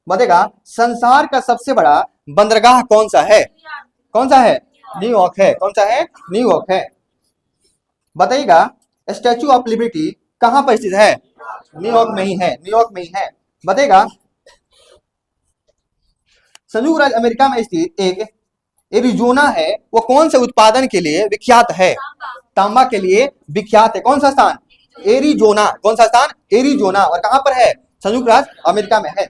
बताएगा संसार का सबसे बड़ा बंदरगाह कौन सा है? कौन सा है? न्यूयॉर्क है। कौन सा है? न्यूयॉर्क है। बताइएगा स्टैचू ऑफ लिबर्टी कहां पर स्थित है? न्यूयॉर्क में ही है। न्यूयॉर्क में ही है। बताइएगा संयुक्त राज्य अमेरिका में स्थित एक एरिजोना है, वो कौन से उत्पादन के लिए विख्यात है? तांबा के लिए विख्यात है। कौन सा स्थान? एरिजोना। कौन सा स्थान? एरिजोना। और कहां पर है? संयुक्त राज्य अमेरिका में है।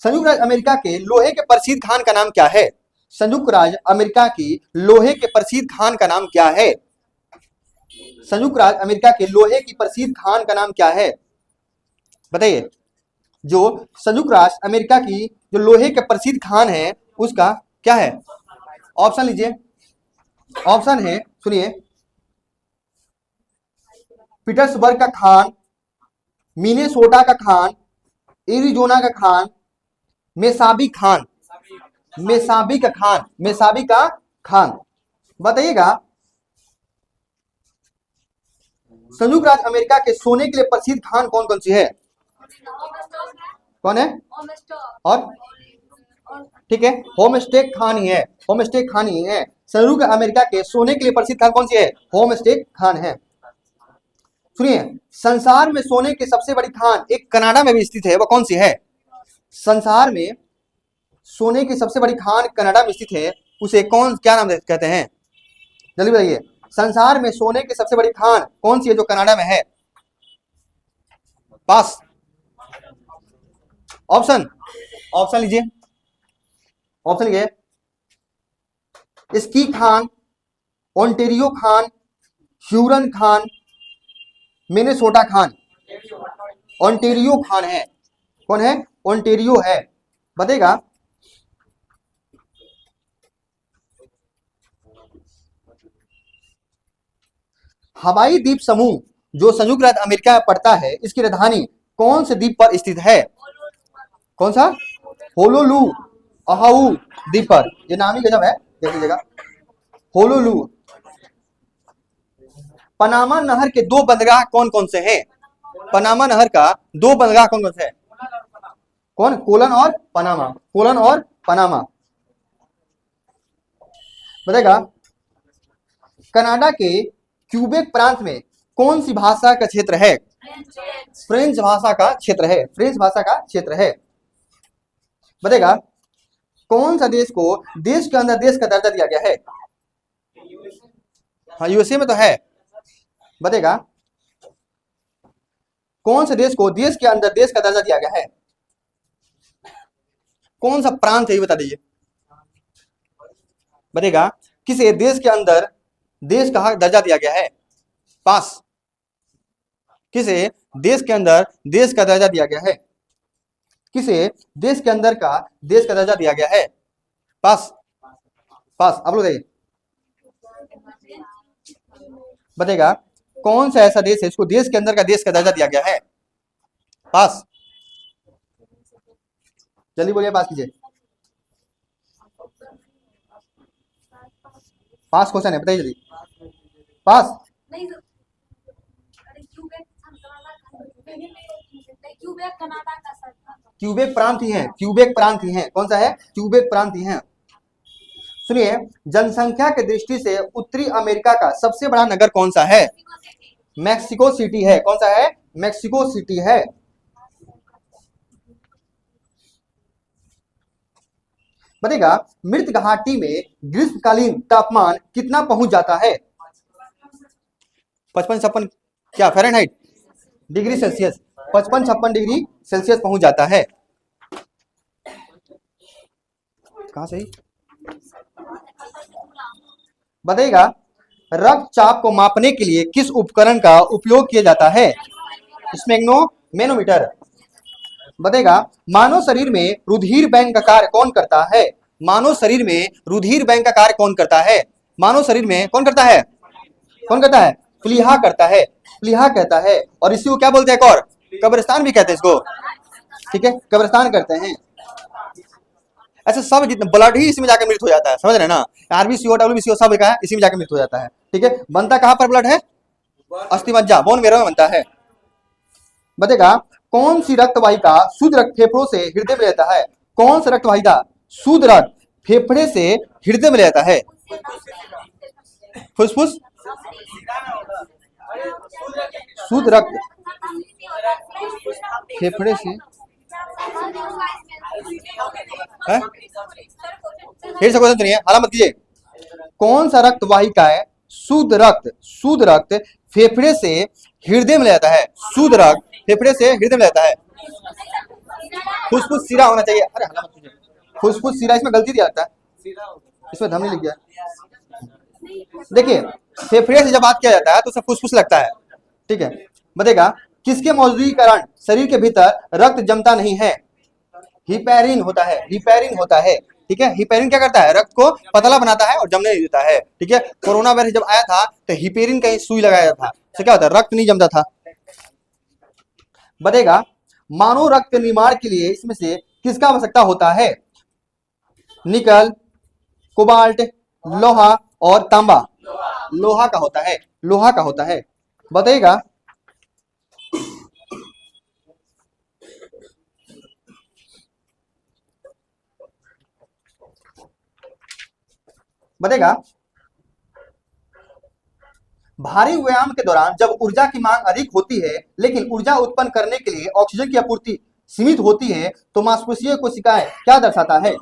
संयुक्त राज्य अमेरिका के लोहे के प्रसिद्ध खान का नाम क्या है? संयुक्त राज्य अमेरिका की लोहे के प्रसिद्ध खान का नाम क्या है? संयुक्त राज्य अमेरिका के लोहे की प्रसिद्ध खान का नाम क्या है? बताइए। जो संयुक्त राष्ट्र अमेरिका की जो लोहे के प्रसिद्ध खान है उसका क्या है? ऑप्शन लीजिए। ऑप्शन है, सुनिए, पीटर्सबर्ग का खान, मिनेसोटा का खान, एरिजोना का खान, मेसाबी खान। मेसाबी का खान। मेसाबी का खान। बताइएगा संयुक्त राज्य अमेरिका के सोने के लिए प्रसिद्ध खान कौन कौन सी है? कौन है? और ठीक है, होमस्टेक खान ही है। होमस्टेक खान ही है। संयुक्त अमेरिका के सोने के लिए प्रसिद्ध खान कौन सी है? होमस्टेक खान है। सुनिए, संसार में सोने की सबसे बड़ी खान एक कनाडा में भी स्थित है, वो कौन सी है? संसार में सोने की सबसे बड़ी खान कनाडा में स्थित है, उसे कौन, क्या नाम कहते हैं? जल्दी बताइए। संसार में सोने की सबसे बड़ी खान कौन सी है जो कनाडा में है? पास। ऑप्शन, ऑप्शन लीजिए। ऑप्शन लीजिए। स्की खान, ओंटेरियो खान, ह्यूरन खान, मिनेसोटा खान। ओंटेरियो खान है। कौन है? ओंटेरियो है। बताइएगा हवाई द्वीप समूह जो संयुक्त राज्य अमेरिका में पड़ता है, इसकी राजधानी कौन से द्वीप पर स्थित है? कौन सा? होलोलू, अहाऊ द्वीप पर। ये नाम ही गजब है, देख लीजिएगा। होलोलू। पनामा नहर के दो बंदरगाह कौन कौन से हैं? पनामा नहर का दो बंदरगाह कौन कौन से हैं? कौन? कोलन और पनामा। कोलन और पनामा। बताएगा कनाडा के क्यूबेक प्रांत में कौन सी भाषा का क्षेत्र है? फ्रेंच भाषा का क्षेत्र है। फ्रेंच भाषा का क्षेत्र है। बताएगा कौन सा देश को देश के अंदर देश का दर्जा दिया गया है? हाँ, यूएसए में तो है। बताएगा कौन से देश को देश के अंदर देश का दर्जा दिया गया है? कौन सा प्रांत है ये बता दीजिए। बताएगा किसे देश के अंदर देश का दर्जा दिया गया है? पास। किसे देश के अंदर देश का दर्जा दिया गया है? किसे देश के अंदर का देश का दर्जा दिया गया है? पास। पास। आप लोग बताइए। बताएगा कौन सा ऐसा देश है इसको देश के अंदर का देश का दर्जा दिया गया है? पास। जल्दी बोलिए, पास कीजिए। पास क्वेश्चन है, बताइए जल्दी। पास। क्यूबेक प्रांत ही है। क्यूबेक प्रांत ही है। कौन सा है? क्यूबेक प्रांत ही है। सुनिए, जनसंख्या की दृष्टि से उत्तरी अमेरिका का सबसे बड़ा नगर कौन सा है? मैक्सिको सिटी है। कौन सा है? मैक्सिको सिटी है। बताइएगा मृत घाटी में ग्रीष्मकालीन तापमान कितना पहुंच जाता है? 55-56 क्या Fahrenheit degree Celsius. 55-56 degree Celsius पहुंच जाता है। कहां से? बताइएगा रक्तचाप को मापने के लिए किस उपकरण का उपयोग किया जाता है? स्फेग्मोमीटर। बताइएगा मानव शरीर में रुधिर बैंक का कार्य कौन करता है? मानव शरीर में रुधिर बैंक का कार्य कौन करता है? मानव शरीर में कौन करता है? कौन करता है? प्लीहा करता है। प्लीहा कहता है। और इसी को क्या बोलते हैं? एक और कब्रिस्तान भी कहते हैं इसको। ठीक है, कब्रिस्तान करते हैं। ऐसे सब जितने ब्लड ही इसमें जाकर मृत हो जाता है, समझ रहे हैं ना? आरबीसीओ, डब्ल्यूबीसीओ सब का इसी में जाकर मृत हो जाता है। ठीक है, बनता कहां पर ब्लड है? अस्थि मज्जा, बोन मेरो में बनता है। बताएगा कौन सी रक्त वाहिका शुद्ध रक्त फेफड़ों से हृदय में रहता है? कौन सा रक्त वाहिका शुद्ध रक्त फेफड़े से हृदय में रहता है? फुसफुस, शुद्ध रक्त फेफड़े से है? फिर से क्वेश्चन सुनिए, हाला मत कीजिए। कौन सा रक्त वाहिका है शुद्ध रक्त फेफड़े से हृदय में रहता है? शुद्ध रक्त फेफड़े से हृदय में रहता है। फुसफुस सिरा होना चाहिए। अरे हाला मत कीजिए, फुसफुस सिरा, इसमें गलती दिया जाता है, इसमें धमनी लिख गया। देखिए फेफड़े से जब बात किया जाता है तो उसे फुसफुस लगता है, ठीक है। बताएगा किसके मौजूदगी के कारण शरीर के भीतर रक्त जमता नहीं है? हिपैरिन होता है, हिपैरिन होता है, ठीक है। हिपैरिन क्या करता है? रक्त को पतला बनाता है और जमने नहीं देता है, ठीक है। कोरोना वायरस जब आया था तो हिपैरिन का ही सुई लगाया जाता था, तो क्या होता है? रक्त नहीं जमता था। बताएगा मानव रक्त निर्माण के लिए इसमें से किसका आवश्यकता होता है? निकल, कोबाल्ट, लोहा और तांबा। लोहा का होता है, लोहा का होता है। बताइएगा बताएगा भारी व्यायाम के दौरान जब ऊर्जा की मांग अधिक होती है लेकिन ऊर्जा उत्पन्न करने के लिए ऑक्सीजन की आपूर्ति सीमित होती है तो मांसपेशियों कोशिकाएं क्या दर्शाता है?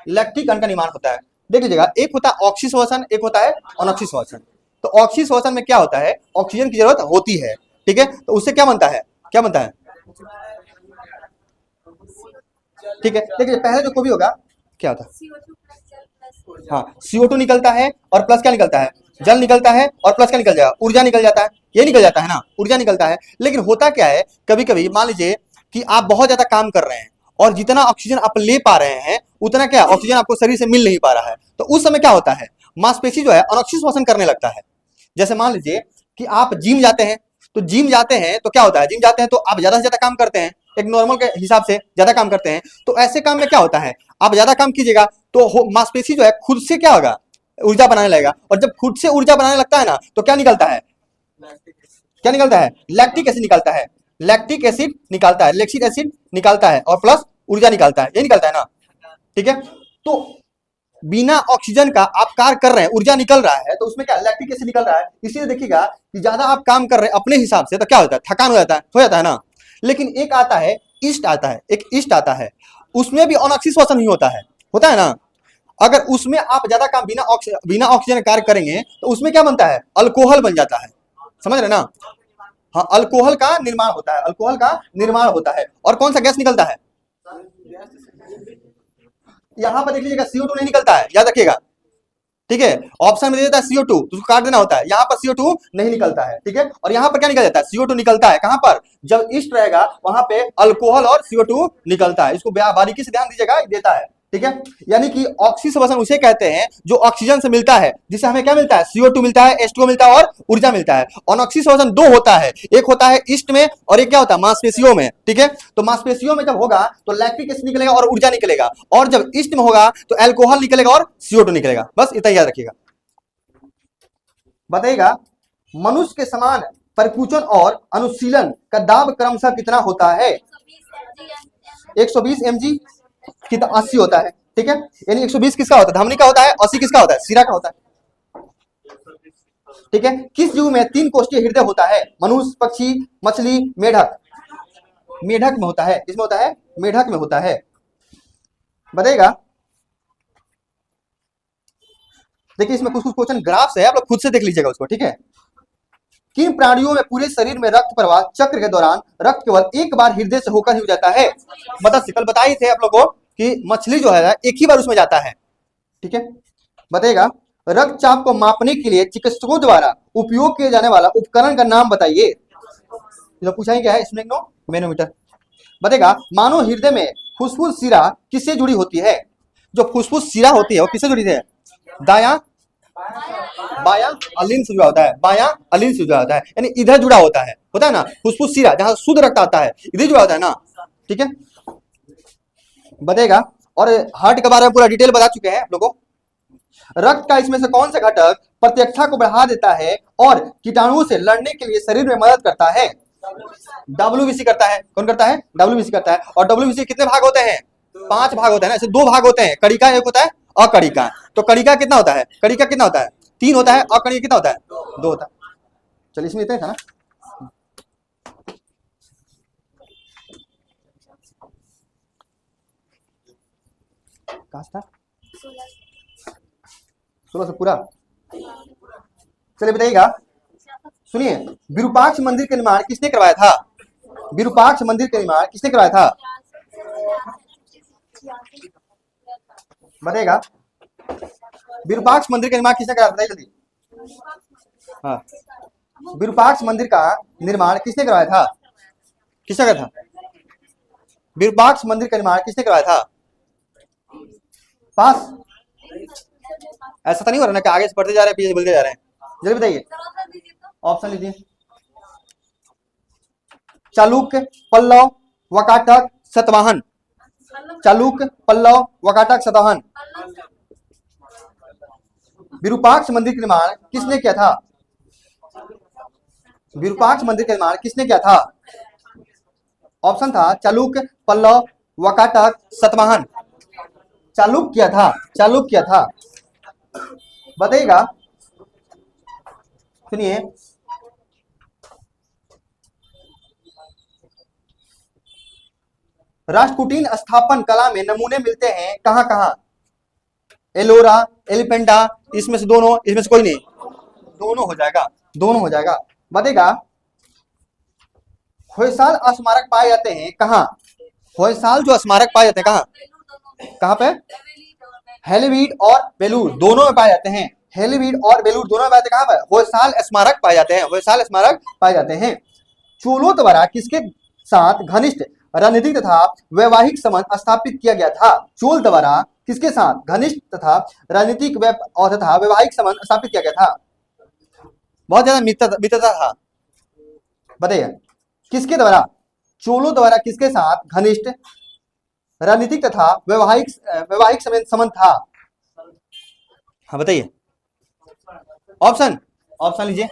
लैक्टिक अन्न का निर्माण होता है। देख लीजिएगा, एक होता है ऑक्सीश्वसन, एक होता है अनऑक्सीश्वसन। तो ऑक्सीश्वसन में क्या होता है? ऑक्सीजन की जरूरत होती है, ठीक है। तो उससे क्या बनता है? क्या बनता है? ठीक है। देखिए पहले जो को भी होगा क्या होता है? हाँ, CO2 निकलता है और प्लस क्या निकलता है? जल निकलता है और प्लस क्या निकल जाएगा? ऊर्जा निकल जाता है। ये निकल जाता है ना, ऊर्जा निकलता है। लेकिन होता क्या है, कभी कभी मान लीजिए कि आप बहुत ज्यादा काम कर रहे हैं और जितना ऑक्सीजन आप ले पा रहे हैं उतना क्या ऑक्सीजन आपको शरीर से मिल नहीं पा रहा है। तो उस समय क्या होता है? मांसपेशी जो है अनऑक्सीश्वसन करने लगता है। जैसे मान लीजिए कि आप जिम जाते हैं, तो जिम जाते हैं तो क्या होता है? जिम जाते हैं तो आप ज्यादा से ज्यादा काम करते हैं, एक नॉर्मल के हिसाब से ज्यादा काम करते हैं। तो ऐसे काम में क्या होता है? आप ज्यादा काम कीजिएगा तो मांसपेशी जो है खुद से क्या होगा? ऊर्जा बनाने लगेगा। और जब खुद से ऊर्जा बनाने लगता है ना तो क्या निकलता है? क्या निकलता है? लैक्टिक एसिड निकलता है। लैक्टिक एसिड निकलता है, लैक्टिक एसिड निकलता है और प्लस ऊर्जा निकलता है। ये निकलता है ना, ठीक है। तो बिना ऑक्सीजन का आप कार्य कर रहे हैं, ऊर्जा निकल रहा है, तो उसमें क्या लैक्टिक एसिड निकल रहा है। इसीलिए देखिएगा कि ज्यादा आप काम कर रहे हैं अपने हिसाब से तो क्या होता है? थकान हो जाता है ना। लेकिन एक आता है ईस्ट आता है, एक ईस्ट आता है, उसमें भी अनऑक्सीश्वसन ही होता है ना। अगर उसमें आप ज्यादा काम बिना ऑक्सीजन कार्य करेंगे तो उसमें क्या बनता है? अल्कोहल बन जाता है, समझ रहे ना। हाँ, अल्कोहल का निर्माण होता है, अल्कोहल का निर्माण होता है। और कौन सा गैस निकलता है? यहां पर देख लीजिएगा CO2 नहीं निकलता है, याद रखिएगा, ठीक है। ऑप्शन में दे देता है CO2 तो उसको काट देना होता है। यहाँ पर CO2 नहीं निकलता है, ठीक है। और यहाँ पर क्या निकल जाता है? CO2 निकलता है। कहां पर? जब ईस्ट रहेगा वहां पे अल्कोहल और CO2 निकलता है। इसको बारीकी से ध्यान दीजिएगा, देता है, ठीक है। यानी कि ऑक्सीश्वसन उसे कहते हैं जो ऑक्सीजन से मिलता है, जिससे हमें क्या मिलता है? CO2 मिलता है, H2O मिलता है और ऊर्जा मिलता है। अनऑक्सीश्वसन दो होता है, एक होता है ईस्ट में और एक क्या होता है? मांसपेशियों में, ठीक है। तो मांसपेशियों में जब होगा तो लैक्टिक एसिड निकलेगा और ऊर्जा निकलेगा, और जब ईस्ट में होगा तो अल्कोहल निकलेगा और CO2 निकलेगा। बस इतना याद रखिएगा। बताइएगा मनुष्य के समान परिकुचन और अनुशीलन का दाब क्रमशः कितना होता है? 120 mg की 80 होता है, ठीक है। यानी 120 किसका होता है? धमनी का होता है। 80 किसका होता है? शिरा का होता है, ठीक है। किस जीव में 3 कोष्ठीय हृदय होता है? मनुष्य, पक्षी, मछली, मेढक। मेढक में होता है। इसमें होता है? मेढक में होता है। बताइएगा देखिए इसमें कुछ क्वेश्चन ग्राफ्स है, आप लोग खुद से देख लीजिएगा उसको, ठीक है। किन प्राणियों में पूरे शरीर में रक्त प्रवाह चक्र के दौरान रक्त केवल एक बार हृदय से होकर ही जाता है? मत्स्य, कल बताए थे आप लोगों को कि मछली जो है एक ही बार उसमें जाता है, ठीक है। बताइएगा रक्तचाप को मापने के लिए चिकित्सकों द्वारा उपयोग किए जाने वाला उपकरण का नाम बताइए। तो पूछा ही क्या है? इसमें मैनोमीटर। बताइएगा मानव हृदय में फुसफुस शिरा किससे जुड़ी होती है? जो फुसफुस शिरा होती है वो किससे जुड़ी है? दाया बाया अलिन से जुड़ा होता है, बाया अलिन से जुड़ा होता है, यानी इधर जुड़ा होता है ना। फुसफुस शिरा जहां शुद्ध रक्त आता है इधर जुड़ा होता है ना, ठीक है। बताएगा और हार्ट के बारे में पूरा डिटेल बता चुके हैं आप लोगों को। रक्त का इसमें से कौन सा घटक प्रतिरक्षा को बढ़ा देता है और कीटाणुओं से लड़ने के लिए शरीर में मदद करता है? डब्ल्यूबीसी करता है। कौन करता है? डब्ल्यूबीसी करता है। और डब्ल्यूबीसी कितने भाग होते हैं? 5 भाग होते हैं ना, ऐसे 2 भाग होते हैं, कणिका एक होता है अकणिका। तो कणिका कितना होता है? कणिका कितना होता है? 3 होता है। अकणिका कितना होता है? 2 होता है। चलिए इसमें इतना ही था ना। कहाँ था? 16 से पूरा। चलिए बताइएगा, सुनिए, विरूपाक्ष मंदिर का निर्माण किसने करवाया था? विरूपाक्ष मंदिर का निर्माण किसने करवाया था? बताइएगा, विरूपाक्ष मंदिर का निर्माण किसने कराया? बताइए जल्दी। हाँ, विरूपाक्ष मंदिर का निर्माण किसने करवाया था? किसने कराया था? विरूपाक्ष मंदिर का निर्माण किसने करवाया था? पास। ऐसा तो नहीं हो रहा ना कि आगे से पढ़ते जा रहे हैं, पीछे बोलते जा रहे हैं? जल्दी बताइए, ऑप्शन लीजिए। चालुक्य, पल्लव, वाकाटक, सातवाहन। चालुक्य, पल्लव, वाकाटक, सातवाहन। विरूपाक्ष मंदिर का निर्माण किसने किया था? विरूपाक्ष मंदिर का निर्माण किसने किया था? ऑप्शन था चालुक्य, पल्लव, वाकाटक, सातवाहन। चालुक्य किया था, चालुक्य किया था। बताइएगा, सुनिए, राष्ट्रकूटीन स्थापन कला में नमूने मिलते हैं कहां कहां? एलोरा, एलिफेंटा, इसमें से दोनों, इसमें से कोई नहीं? दोनों हो जाएगा, दोनों हो जाएगा। बताइएगा, होयसाल स्मारक पाए जाते हैं कहां? होयसाल जो स्मारक पाए जाते हैं कहां? कहां पे? हेलीवीड और बेलूर दोनों में पाए जाते हैं। हेलीवीड और बेलूर दोनों में पाए जाते हैं। कहां पर? होयसाल स्मारक पाए जाते हैं। होयसाल स्मारक पाए जाते हैं। चोलों द्वारा किसके साथ घनिष्ठ रणनीतिक तथा वैवाहिक संबंध स्थापित किया गया था? चोल द्वारा किसके साथ घनिष्ठ तथा राजनीतिक और तथा वैवाहिक संबंध स्थापित किया गया था? बहुत ज्यादा मित्रता था। बताइए, किसके द्वारा? चोलों द्वारा किसके साथ घनिष्ठ राजनीतिक तथा वैवाहिक संबंध था? हाँ बताइए, ऑप्शन, ऑप्शन लीजिए।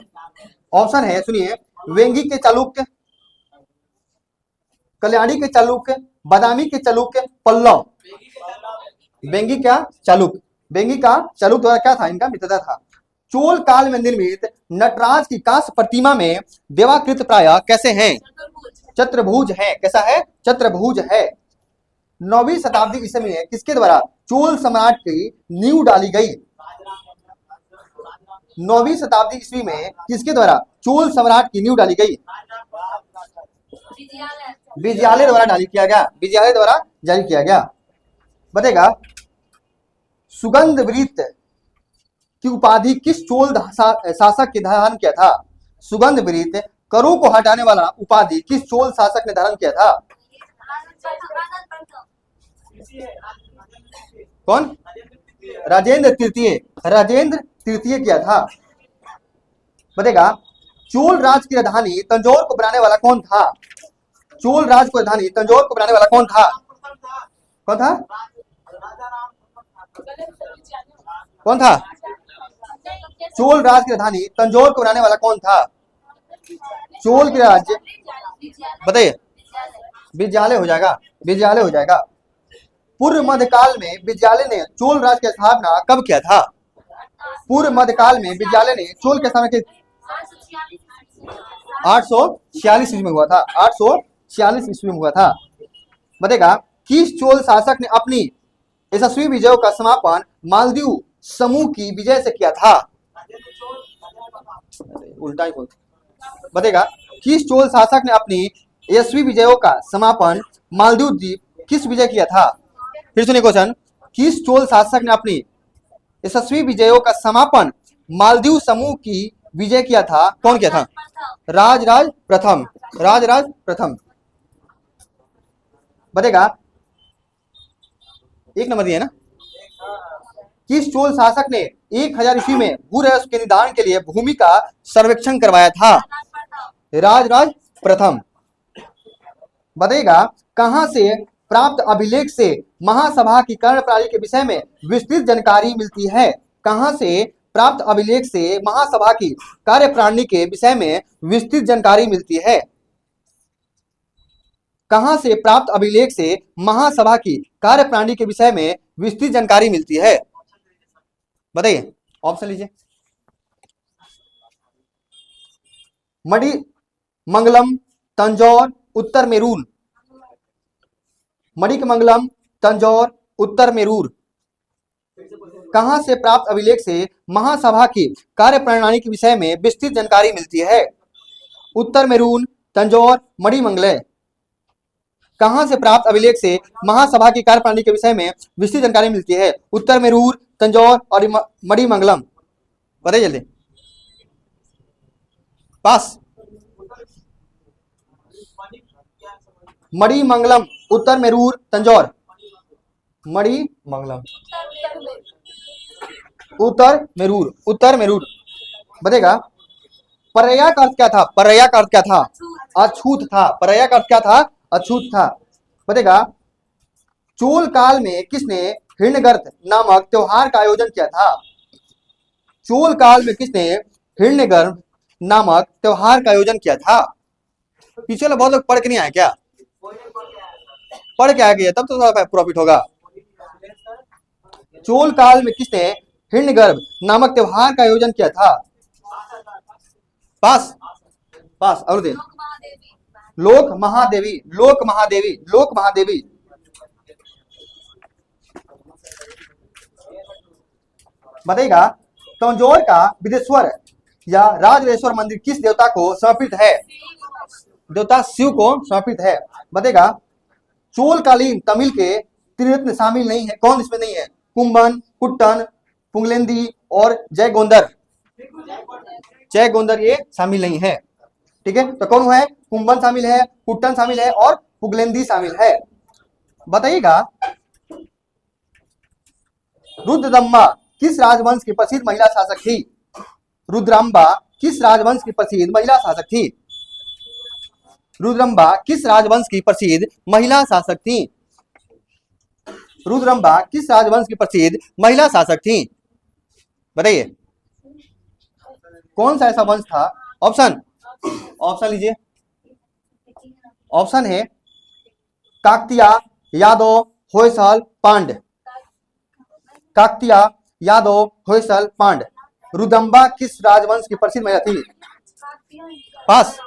ऑप्शन है, सुनिए, वेंगी के चालुक्य, कल्याणी के चालुक्य, बादामी के चालुक्य, पल्लव। वेंगी क्या? चालुक्य। वेंगी का चालुक्य द्वारा क्या था? इनका मित्रता था। चोल काल में निर्मित नटराज की कांस्य प्रतिमा में देवाकृत प्राय कैसे हैं? चतुर्भुज है। कैसा है? चतुर्भुज है। 9वीं शताब्दी ईस्वी में किसके द्वारा चोल सम्राट की नींव डाली गई? 9वीं शताब्दी ईस्वी में किसके द्वारा चोल सम्राट की नींव डाली गई? विजयालय द्वारा जारी किया गया। विजयालय द्वारा जारी किया गया। बताएगा, सुगंध वृत्त की उपाधि किस चोल शासक के धारण किया था? सुगंध वृत्त, करों को हटाने वाला उपाधि किस चोल शासक ने धारण किया था? कौन? राजेंद्र तृतीय। राजेंद्र तृतीय किया था। बताएगा, चोल राज की राजधानी तंजौर को बनाने वाला कौन था? चोल राज की राजधानी तंजौर को बनाने वाला कौन था? कौन था? कौन था? चोल राज की राजधानी तंजौर को बनाने वाला कौन था? चोल के राज्य, बताइए। विजयालय हो जाएगा, विजयालय हो जाएगा। पूर्व मध्यकाल में विजयालय ने चोल राज की स्थापना कब किया था? पूर्व मध्यकाल में विजयालय ने चोल की स्थापना 846 ईस्वी में हुआ था। 846 ईस्वी में हुआ था। बताएगा, किस चोल शासक ने अपनी यशस्वी विजयों का समापन मालदीव समूह की विजय से किया था? उल्टा ही बोल। बताएगा, किस चोल शासक ने अपनी यशस्वी विजयों का समापन मालदीव द्वीप किस विजय किया था? फिर सुनिए क्वेश्चन, किस चोल शासक ने अपनी यशस्वी विजयों का समापन मालदीव समूह की विजय किया था? कौन किया था? राजराज प्रथम। राजराज प्रथम। बताएगा, 1 नंबर दिया ना। किस चोल शासक ने 1000 ईस्वी में भू रहस्य के निदान के लिए भूमि का सर्वेक्षण करवाया था? राजराज प्रथम। बताइएगा, कहां से प्राप्त अभिलेख से महासभा की कार्यप्रणाली के विषय में विस्तृत जानकारी मिलती है? कहां से प्राप्त अभिलेख से महासभा की कार्यप्रणाली के विषय में विस्तृत जानकारी मिलती है? कहां से प्राप्त अभिलेख से महासभा की कार्यप्रणाली के विषय में विस्तृत जानकारी मिलती है? बताइए, ऑप्शन लीजिए। मणि मंगलम, तंजौर, उत्तर मेरूर। मणिकमंगलम, तंजौर, उत्तर मेरूर। कहां से प्राप्त अभिलेख से महासभा की कार्यप्रणाली के विषय में विस्तृत जानकारी मिलती है? उत्तर मेरूर, तंजौर, मणिमंगल। कहां से प्राप्त अभिलेख से महासभा की कार्यप्रणाली के विषय में विस्तृत जानकारी मिलती है? उत्तर मेरूर, तंजौर और मणिमंगलम। बताइए जल्दी। पास। मणिमंगलम, उत्तर मेरूर, तंजौर। मणिमंगलम, उत्तर मेरूर, उत्तर मेरूर। बताएगा। परया का अर्थ क्या था? परया का अर्थ क्या था? अछूत था। परया का अर्थ क्या था? अछूत था। बताएगा। चोल काल में किसने हिरण्यगर्भ नामक त्योहार का आयोजन किया था? चोल काल में किसने हिरण्यगर्भ नामक त्योहार का आयोजन किया था? पीछे वाला बहुत लोग पढ़ के नहीं आए क्या? पढ़ के आ गए तब तो थोड़ा प्रॉफिट होगा। चोल काल में किसने हिरण्यगर्भ नामक त्योहार का आयोजन किया था? पास। पास। और दे। लोक महादेवी, लोक महादेवी, लोक महादेवी। बताइएगा। तंजौर का विदेश्वर या राजराजेश्वर मंदिर किस देवता को समर्पित है? देवता शिव को समर्पित है। बताइएगा। चोल कालीन तमिल के त्रिरत्न शामिल नहीं है, कौन इसमें नहीं है? कुंभन, कुट्टन, पुंगलेंदी और जयगोंदर। जयगोंदर ये शामिल नहीं है। ठीक है, तो कौन है? कुंभन शामिल है, कुट्टन शामिल है और पुगलेंदी शामिल है। बताइएगा। रुद्रम्बा किस राजवंश की प्रसिद्ध महिला शासक थी? रुद्रम्बा किस राजवंश की प्रसिद्ध महिला शासक थी? रुद्रम्बा किस राजवंश की प्रसिद्ध महिला शासक थी? रुद्रम्बा किस राजवंश की प्रसिद्ध महिला शासक थी? बताइए, कौन सा ऐसा वंश था? ऑप्शन, ऑप्शन लीजिए। ऑप्शन है काकतीय, यादव, होयसल, पांड। काकतीय, यादव, होयसल, पांड। रुद्रम्बा किस राजवंश की प्रसिद्ध महिला थी? पास।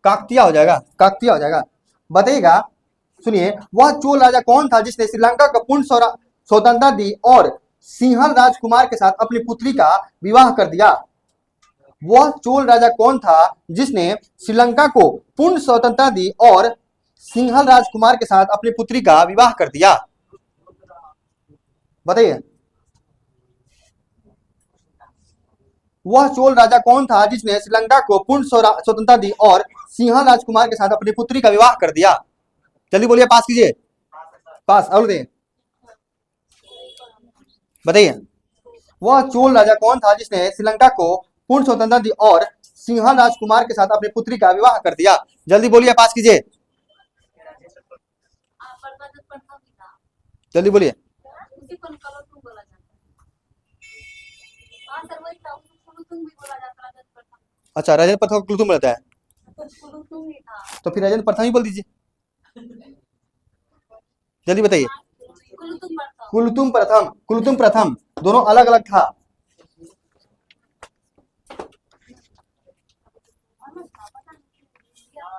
काकतीय हो जाएगा, काकतीय हो जाएगा। बताइएगा। सुनिए, वह चोल राजा कौन था जिसने श्रीलंका को पूर्ण स्वतंत्रता दी और सिंहल राजकुमार के साथ अपनी पुत्री का विवाह कर दिया? वह चोल राजा कौन था जिसने श्रीलंका को पूर्ण स्वतंत्रता दी और सिंहल राजकुमार के साथ अपनी पुत्री का विवाह कर दिया? बताइए। वह चोल राजा कौन था जिसने श्रीलंका को पूर्ण स्वतंत्रता दी और सिंहल राजकुमार के साथ अपनी पुत्री का विवाह कर दिया? जल्दी बोलिए, पास कीजिए। पास। और दे। बताइए। वह चोल राजा कौन था जिसने श्रीलंका को पूर्ण स्वतंत्रता दी और सिंहल राजकुमार के साथ अपनी पुत्री का विवाह कर दिया? जल्दी बोलिए, पास कीजिए। जल्दी बोलिए। अच्छा, राजेंद्र प्रथम कुलतुम रहता है, तो फिर राजेंद्र प्रथम ही बोल दीजिए। जल्दी बताइए। कुलतुम प्रथम, कुलतुम प्रथम, दोनों अलग अलग था।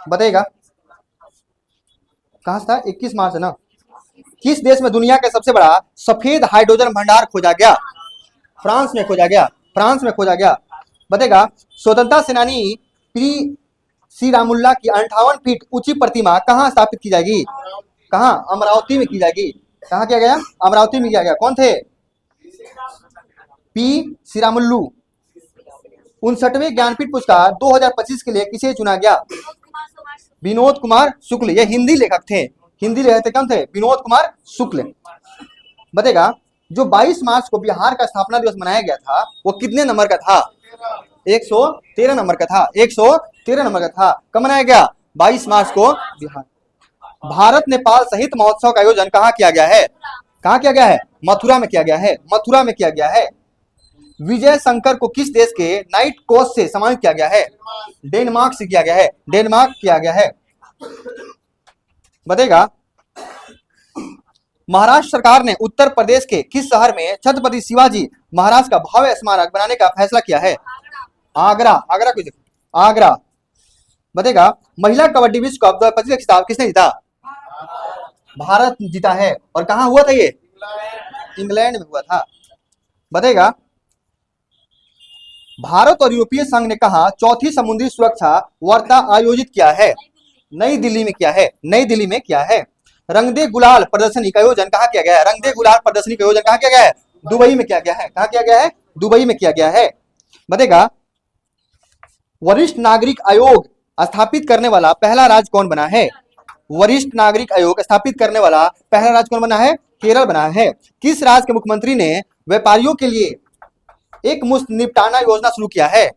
बताइएगा। कहां था? 21 मार्च है ना। किस देश में दुनिया का सबसे बड़ा सफेद हाइड्रोजन भंडार खोजा गया? फ्रांस में खोजा गया, फ्रांस में खोजा गया। बताएगा। स्वतंत्रता सेनानी पी श्रीरामुल्ला की 58 फीट ऊंची प्रतिमा कहां स्थापित की जाएगी? कहां? अमरावती में की जाएगी। कहां किया गया? अमरावती में किया गया। कौन थे? पी श्रीरामुल्लू। 59वें ज्ञानपीठ पुरस्कार 2025 के लिए किसे चुना गया? विनोद कुमार शुक्ल। ये हिंदी लेखक थे, हिंदी लेखक थे। कौन थे? विनोद कुमार शुक्ल। बताएगा। जो 22 मार्च को बिहार का स्थापना दिवस मनाया गया था वो कितने नंबर का था? 113 नंबर का था, 113 नंबर का था। कब मनाया गया? 22 मार्च को बिहार। भारत नेपाल साहित्य महोत्सव का आयोजन कहाँ किया गया है? कहाँ किया गया है? मथुरा में किया गया है, मथुरा में किया गया है। विजय शंकर को किस देश के नाइट क्रॉस से सम्मानित किया गया है? डेनमार्क से किया गया है, डेनमार्क किया गया है। बताइएगा, महाराष्ट्र सरकार ने उत्तर प्रदेश के किस शहर में छत्रपति शिवाजी महाराज का भव्य स्मारक बनाने का फैसला किया है? आगरा। आगरा क्यों? आगरा। बताइएगा, महिला कबड्डी विश्व कप 2025 का खिताब किसने जीता? भारत जीता है। और कहां हुआ था ये? इंग्लैंड में हुआ था। बताइएगा, भारत और यूरोपीय संघ ने कहा चौथी समुद्री सुरक्षा वार्ता आयोजित किया है? नई दिल्ली में किया है। नई दिल्ली में किया है। रंग दे गुलाल प्रदर्शनी का आयोजन कहाँ किया गया है? रंग दे गुलाल प्रदर्शनी का आयोजन कहाँ किया गया है? दुबई में किया गया है। कहाँ किया गया है? दुबई में किया गया है। बताइएगा, वरिष्ठ नागरिक आयोग स्थापित करने वाला पहला राज्य कौन बना है? वरिष्ठ नागरिक आयोग स्थापित करने वाला पहला राज्य कौन बना है? केरल बना है। किस राज्य के मुख्यमंत्री ने व्यापारियों के लिए एक मुश्त निपटाना योजना शुरू किया है?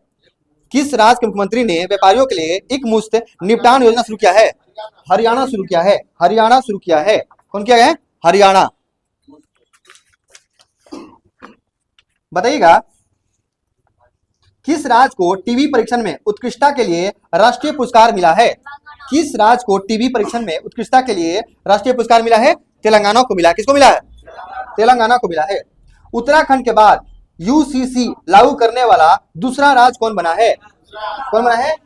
किस राज्य के मुख्यमंत्री ने व्यापारियों के लिए एक मुश्त निपटान योजना शुरू किया है? हरियाणा शुरू किया है। हरियाणा शुरू किया है। कौन किया है? हरियाणा। बताइएगा, किस राज्य को टीबी परीक्षण में उत्कृष्टता के लिए राष्ट्रीय पुरस्कार मिला है? किस राज्य को टीबी परीक्षण में उत्कृष्टता के लिए राष्ट्रीय पुरस्कार मिला है? तेलंगाना को मिला। किसको मिला है? तेलंगाना को मिला है। उत्तराखंड के बाद यूसीसी लागू करने वाला दूसरा राज्य कौन बना है? कौन बना है?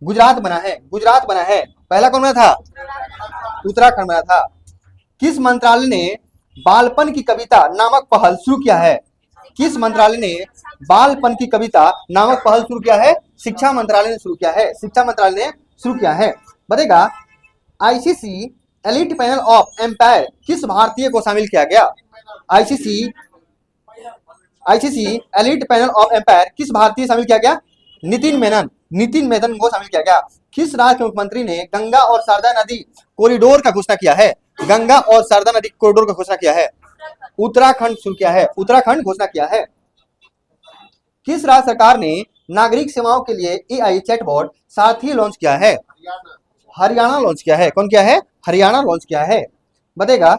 गुजरात बना है। गुजरात बना है। पहला कौन बना था? उत्तराखंड बना था। किस मंत्रालय ने बालपन की कविता नामक पहल शुरू किया है? किस मंत्रालय ने बालपन की कविता नामक पहल शुरू किया है? शिक्षा मंत्रालय ने शुरू किया है। शिक्षा मंत्रालय ने शुरू किया है। बताइएगा, ICC elite panel of umpire किस भारतीय को शामिल किया गया? ICC elite panel of umpire किस भारतीय शामिल किया गया? नितिन मेनन। नितिन मेनन को शामिल किया गया। किस राज्य के मुख्यमंत्री ने गंगा और शारदा नदी कॉरिडोर का घोषणा किया है? गंगा और शारदा नदी कॉरिडोर का घोषणा किया है? उत्तराखंड शुरू किया है। उत्तराखंड घोषणा किया है। किस राज्य सरकार ने नागरिक सेवाओं के लिए एआई चैटबॉट सारथी लॉन्च किया है? हरियाणा लॉन्च किया है। कौन किया है? हरियाणा लॉन्च किया है। बताइएगा,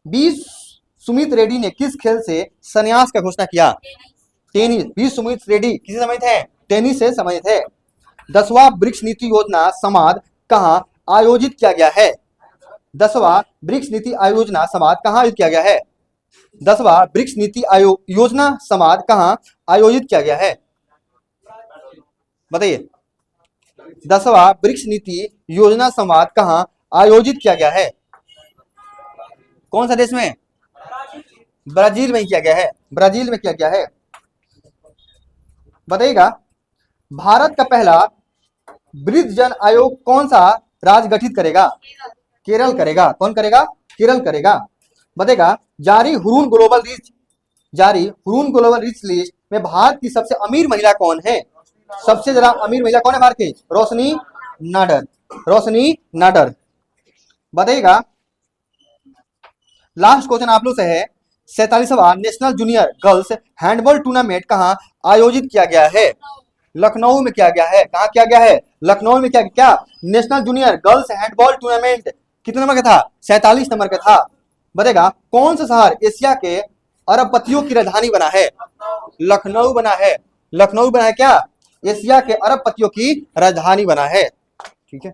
बी सुमित रेड्डी ने किस खेल से संन्यास का घोषणा किया? टेनिस। बी सुमित रेड्डी किसे संबंधित है? टेनिस से संबंधित है। 10वां ब्रिक्स नीति योजना संवाद कहां आयोजित किया गया है? 10वां ब्रिक्स नीति आयोजना संवाद कहां आयोजित किया गया है? 10वां ब्रिक्स नीति योजना संवाद कहां आयोजित किया गया है? बताइए, 10वां ब्रिक्स नीति योजना संवाद कहां आयोजित किया गया है? कौन सा देश में? ब्राजील में किया गया है। ब्राजील में किया गया है। बताइएगा, भारत का पहला वृद्ध जन आयोग कौन सा राज्य गठित करेगा? केरल करेगा। कौन करेगा? केरल करेगा। बताइएगा, जारी हुरून ग्लोबल रिच लिस्ट में भारत की सबसे अमीर महिला कौन है? सबसे ज्यादा अमीर महिला कौन है भारत की? रोशनी नाडर। रोशनी नाडर। बताइएगा, लास्ट क्वेश्चन आप लोग से है, 47वां national junior girls handball tournament कहां आयोजित किया गया है? लखनऊ में किया गया है। कहां किया गया है? लखनऊ में किया क्या? National junior girls handball tournament कितने नंबर का था? 47 नंबर का था। बताएगा, कौन सा शहर एशिया के अरबपतियों की राजधानी बना है? लखनऊ बना है। लखनऊ बना है क्या? एशिया के अरबपतियों की राजधानी बना है। ठीक है।